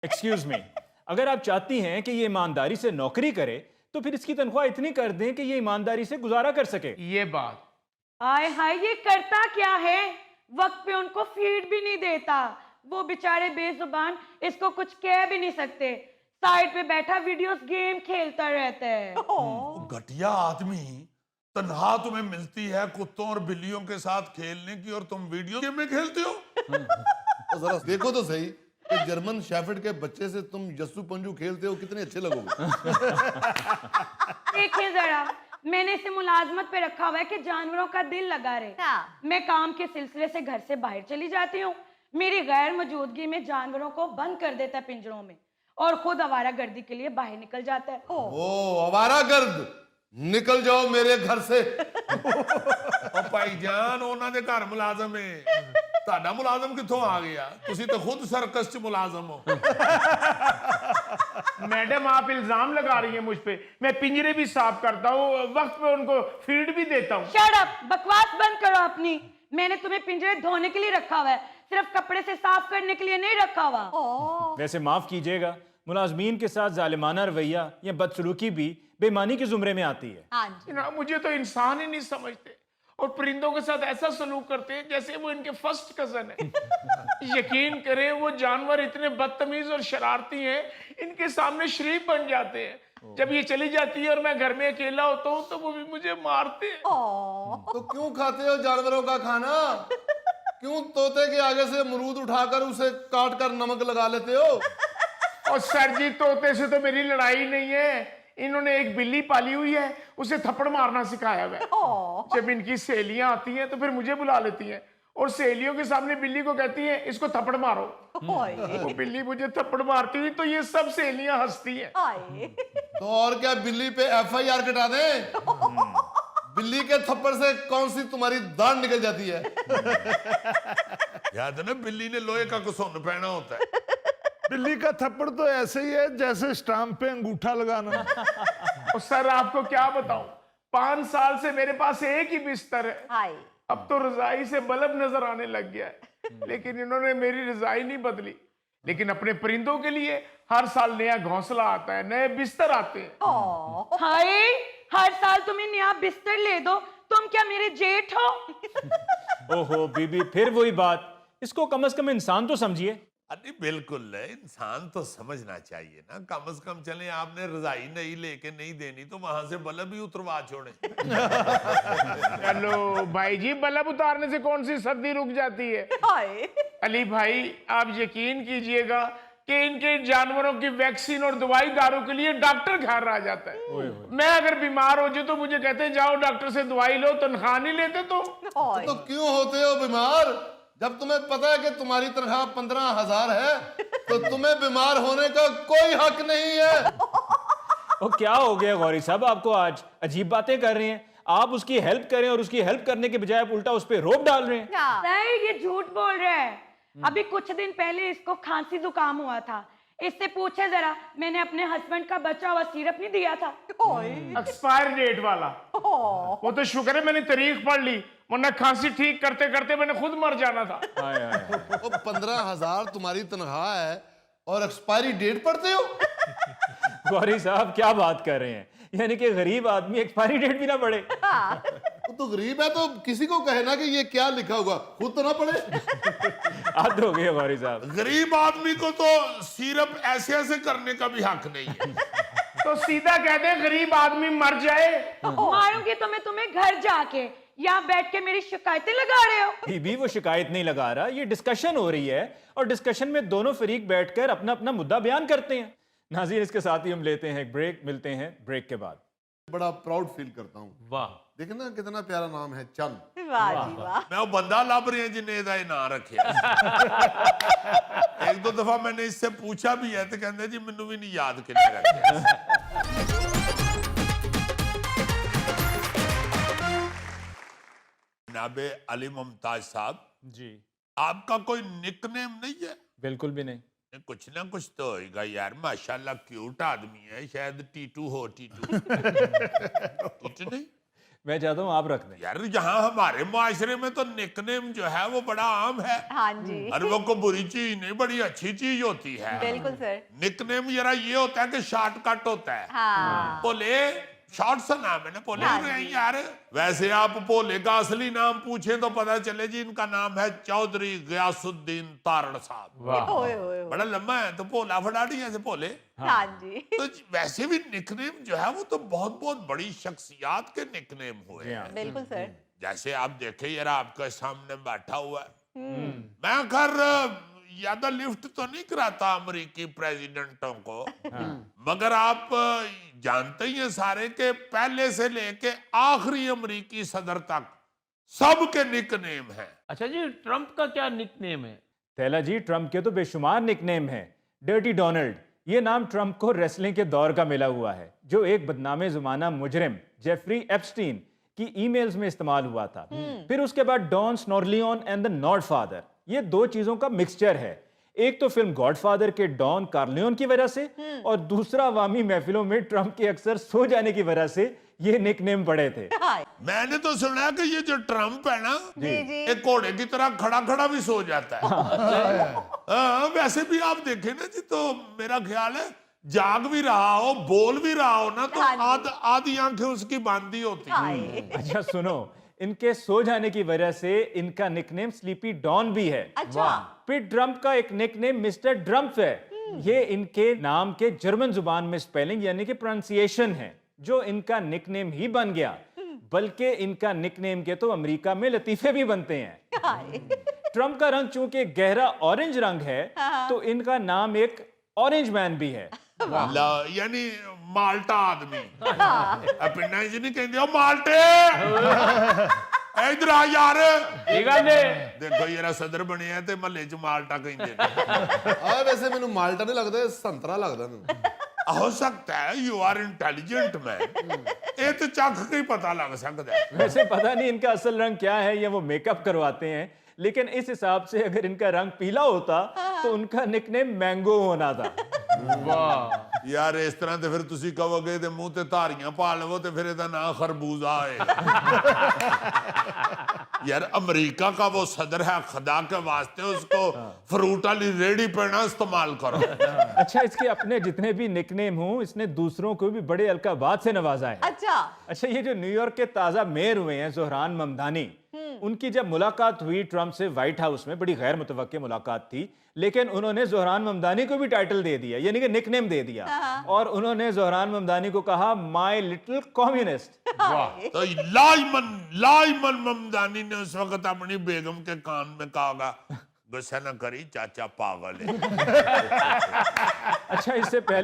Excuse me, अगर आप चाहती हैं कि ये ईमानदारी से नौकरी करे तो फिर इसकी तनख्वाह इतनी कर दें कि ये ईमानदारी से गुजारा कर सके। ये बात हाय हाय, ये करता क्या है? वक्त पे उनको फीड भी नहीं देता। वो बेचारे बेजुबान, इसको कुछ कह भी नहीं सकते। साइड पे बैठा वीडियोस गेम खेलता रहता है। घटिया आदमी, तनख्वाह तुम्हें मिलती है कुत्तों और बिल्लियों के साथ खेलने की और तुम वीडियो गेम में खेलते हो। तो जरा देखो तो सही कि जर्मन शेफर्ड के बच्चे से तुम यस्सु पंजू खेलते हो, कितने अच्छे लगोगे। देखिए जरा, मैंने इसे मुलाजमत पे रखा हुआ है कि जानवरों का दिल लगा रहे। हाँ। मैं काम के सिलसिले से घर से बाहर चली जाती हूँ। मेरी गैर मौजूदगी में जानवरों को बंद कर देता है पिंजरों में और खुद आवारागर्दी के लिए बाहर निकल जाता है। ओ आवारागर्द, निकल जाओ मेरे घर से। ਉਹ ਭਾਈਜਾਨ ਉਹਨਾਂ ਦੇ ਘਰ ਮੁਲਾਜ਼ਮ ਹੈ, ਤੁਹਾਡਾ ਮੁਲਾਜ਼ਮ ਕਿੱਥੋਂ ਆ ਗਿਆ? ਤੁਸੀਂ ਤਾਂ ਖੁਦ ਸਰਕਸ 'ਚ ਮੁਲਾਜ਼ਮ ਹੋ। मैडम आप इल्जाम लगा रही हैं मुझ पे। मैं पिंजरे भी साफ करता हूँ, वक्त पे उनको फीड भी देता हूँ। शट अप, बकवास बंद करो अपनी। मैंने तुम्हें पिंजरे धोने के लिए रखा हुआ है, सिर्फ कपड़े से साफ करने के लिए नहीं रखा हुआ। वैसे माफ कीजिएगा, मुलाजमीन के साथ जालिमाना रवैया या बदसलूकी भी बेईमानी के जुमरे में आती है। हाँ जी। ना, मुझे तो इंसान ही नहीं समझते और परिंदों के साथ ऐसा सलूक करते हैं जैसे वो इनके फर्स्ट कजन है। यकीन करें, वो जानवर इतने बदतमीज और शरारती हैं, इनके सामने शरीफ बन जाते हैं। जब ये चली जाती है और मैं घर में अकेला होता हूँ तो वो भी मुझे मारते हैं। तो क्यों खाते हो जानवरों का खाना? क्यों तोते के आगे से अमरूद उठाकर उसे काट कर नमक लगा लेते हो? और सर जी, तोते से तो मेरी लड़ाई नहीं है। इन्होंने एक बिल्ली पाली हुई है, उसे थप्पड़ मारना सिखाया हुआ है। जब इनकी सहेलियां आती हैं तो फिर मुझे बुला लेती हैं और सहेलियों के सामने बिल्ली को कहती हैं इसको थप्पड़ मारो। वो बिल्ली मुझे थप्पड़ मारती हुई तो ये सब सहेलियां हंसती हैं। तो और क्या, बिल्ली पे FIR कटा दें? बिल्ली के थप्पड़ से कौन सी तुम्हारी दाढ़ निकल जाती है? याद है ना, बिल्ली ने लोहे का घुसुंड पहना होता है। बिल्ली का थप्पड़ तो ऐसे ही है जैसे स्टाम्प पे अंगूठा लगाना। और सर आपको क्या बताऊं, 5 साल से मेरे पास एक ही बिस्तर है। हाय। अब तो रजाई से बल्ब नजर आने लग गया है। लेकिन इन्होंने मेरी रजाई नहीं बदली। लेकिन अपने परिंदों के लिए हर साल नया घोंसला आता है, नए बिस्तर आते हैं। हाय, हर साल तुम्हें नया बिस्तर ले दो। तुम क्या मेरे जेठ हो? ओहो बीबी, फिर वही बात। इसको कम से कम इंसान तो समझिए। अरे बिल्कुल, इंसान तो समझना चाहिए ना। कम से कम चले, आपने रजाई नहीं लेके नहीं देनी तो वहां से बल्ब ही उतरवा छोड़े। चलो भाई जी, बल्ब उतारने से कौन सी सर्दी रुक जाती है? हाय। अली भाई, आप यकीन कीजिएगा कि इनके जानवरों की वैक्सीन और दवाई दारू के लिए डॉक्टर घर आ जाता है। मैं अगर बीमार हो जाऊं तो मुझे कहते हैं जाओ डॉक्टर से दवाई लो, तनख्वाह नहीं लेते तुम। तो क्यों होते हो बीमार? जब तुम्हें पता है कि तुम्हारी तनख्वाह 15,000 है तो तुम्हें बीमार होने का कोई हक नहीं है। ओ क्या हो गया गौरी साहब, आपको आज अजीब बातें कर रहे हैं। आप उसकी हेल्प करें और उसकी हेल्प करने के बजाय आप उल्टा उस पर रोक डाल रहे हैं। नहीं, ये झूठ बोल रहा है। अभी कुछ दिन पहले इसको खांसी जुकाम हुआ था। इससे पूछे जरा, मैंने अपने हस्बैंड का बचा हुआ सिरप नहीं दिया था? एक्सपायर डेट वाला। वो तो शुक्र है मैंने तारीख पढ़ ली, वरना खांसी ठीक करते करते मैंने खुद मर जाना था। हाय हाय। वो 15,000 तुम्हारी तनख्वाह है और एक्सपायरी डेट पढ़ते हो? गौरी साहब क्या बात कर रहे हैं? यानी कि गरीब आदमी एक्सपायरी डेट भी ना पढ़े। वो तो गरीब है तो किसी को कहे ना कि ये क्या लिखा हुआ, खुद तो ना पढ़े। हद हो गई है गौरी साहब। गरीब आदमी को तो सिर्फ ऐसे ऐसे करने का भी हक नहीं है। तो सीधा कह दे गरीब आदमी मर जाए। मारूंगी तो मैं तुम्हें घर जाके। यहाँ बैठ के मेरी शिकायतें लगा रहे हो। बीबी, वो शिकायत नहीं लगा रहा, ये डिस्कशन हो रही है और डिस्कशन में दोनों फरीक बैठकर अपना अपना मुद्दा बयान करते हैं। नाज़रीन, इसके साथ ही हम लेते हैं एक ब्रेक। मिलते हैं ब्रेक के बाद। बड़ा प्राउड फील करता हूँ। वाह, देखे ना कितना प्यारा नाम है, चंद। वाह जी वाह। मैं वो बंदा लभ रही हूं जिन्हें ਇਹਦਾ ਨਾਂ ਰੱਖਿਆ। एक दो दफा मैंने इससे पूछा भी है तो कहते जी मैनू भी नहीं याद किन्ने रखिया। जनाबे अली मुमताज साहब जी आपका कोई निकनेम नहीं है? बिल्कुल भी नहीं। कुछ ना कुछ तो होगा यार। माशाल्लाह क्यूट आदमी है, शायद टीटू हो। टीटू टीटू नहीं? मैं चाहता हूँ आप रख दें। यार यहाँ हमारे माशरे में तो निकनेम जो है वो बड़ा आम है। हाँ जी, और वो कोई बुरी चीज नहीं, बड़ी अच्छी चीज होती है। बिल्कुल सर। निकनेम जरा ये होता है कि शॉर्टकट होता है। हाँ, भोले शॉर्ट सा नाम है ना, भोले हाँ हो गए यार। वैसे आप भोले का असली नाम पूछें तो पता चले जी इनका नाम है चौधरी गयासुद्दीन तारड़ साहब। ओए ओए ओए। बड़ा लंबा है तो भोला फटाड़ी ऐसे भोले। हाँ जी, तो वैसे भी निकनेम जो है वो तो बहुत बहुत बड़ी शख्सियात के निकनेम हुए जी हाँ। हैं। बिल्कुल सर। जैसे आप देखे यार आपके सामने बैठा हुआ है, मैं खैर ज्यादा लिफ्ट तो नहीं कराता अमेरिकी प्रेसिडेंटों को, मगर आप जानते ही हैं सारे के पहले से लेके आखिरी अमेरिकी सदर तक सबके निकनेम हैं। अच्छा जी, ट्रंप का क्या निकनेम है? थैला जी, ट्रंप के तो बेशुमार निकनेम हैं। डर्टी डोनाल्ड, ये नाम ट्रंप को रेसलिंग के दौर का मिला हुआ है, जो एक बदनामे जुमाना मुजरिम जेफरी एप्स्टीन की ईमेल्स में इस्तेमाल हुआ था। फिर उसके बाद Don Snorleone and the not father, ये दो चीजों का मिक्सचर है। एक तो फिल्म गॉडफादर के डॉन कार्लियोन की वजह से, और दूसरा अवामी महफिलों में ट्रंप के अक्सर सो जाने की वजह से ये निकनेम पड़े थे। मैंने तो सुना है कि ये जो ट्रंप है ना, जी जी, एक घोड़े की तरह खड़ा खड़ा भी सो जाता है। हाँ, वैसे भी आप देखें ना जी, तो मेरा ख्याल है जाग भी रहा हो, बोल भी रहा हो ना, तो हाँ जी। आधी आंखें उसकी बांधी होती हैं। हाय। अच्छा सुनो, इनके सो जाने की वजह से इनका निकनेम स्लीपी डॉन भी है। अच्छा, फिर ट्रंप का एक निकनेम मिस्टर ड्रम्प है। ये इनके नाम के जर्मन जुबान में स्पेलिंग यानी कि प्रोनाउंसिएशन है, जो इनका निकनेम ही बन गया। बल्कि इनका निकनेम के तो अमेरिका में लतीफे भी बनते हैं। हाय। ट्रंप का रंग चूंकि गहरा ऑरेंज रंग है, तो इनका नाम एक ऑरेंज मैन भी है। यानी माल्टा आदमी। पिंडा जी नहीं कहते माल्टे, इधर आ यार। देखो ये सदर बने हैं ते महल्ले च माल्टा कहते ਆ ਵੈਸੇ ਮੈਨੂੰ ਮਾਲਟਾ ਨਹੀਂ ਲੱਗਦਾ, ਸੰਤਰਾ ਲੱਗਦਾ ਮੈਨੂੰ। हो सकता है यू आर इंटेलिजेंट मैन, ये तो चख के ही पता लग सकता है। वैसे पता नहीं इनका असल रंग क्या है, या वो मेकअप करवाते हैं, लेकिन इस हिसाब से अगर इनका रंग पीला होता तो उनका निकनेम मैंगो होना था। वाह यार इस तरह तो फिर तुसी कहोगे ते मुंह ते धारियां पा लवो ते फिर इहदा नाम खरबूजा है। यार अमेरिका का वो सदर है, खुदा के वास्ते उसको फ्रूट वाली रेडी पे ना इस्तेमाल करो। अच्छा, इसके अपने जितने भी निकनेम हों, इसने दूसरों को भी बड़े अलकाबात से नवाजा है। अच्छा, अच्छा, ये जो न्यूयॉर्क के ताजा मेयर हुए हैं ज़ोहरान ममदानी, उनकी जब मुलाकात हुई ट्रंप से व्हाइट हाउस में, बड़ी गैर मुतवक्के मुलाकात थी, लेकिन उन्होंने ज़ोहरान ममदानी को भी टाइटल दे दिया, यानी कि निकनेम दे दिया, और उन्होंने ज़ोहरान ममदानी को कहा माय लिटिल कम्युनिस्ट। तो लाइमन ममदानी ने उस वक्त अपनी बेगम के कान में कहा, गुस्सा न करी चाचा पागल है। अच्छा, इससे पहले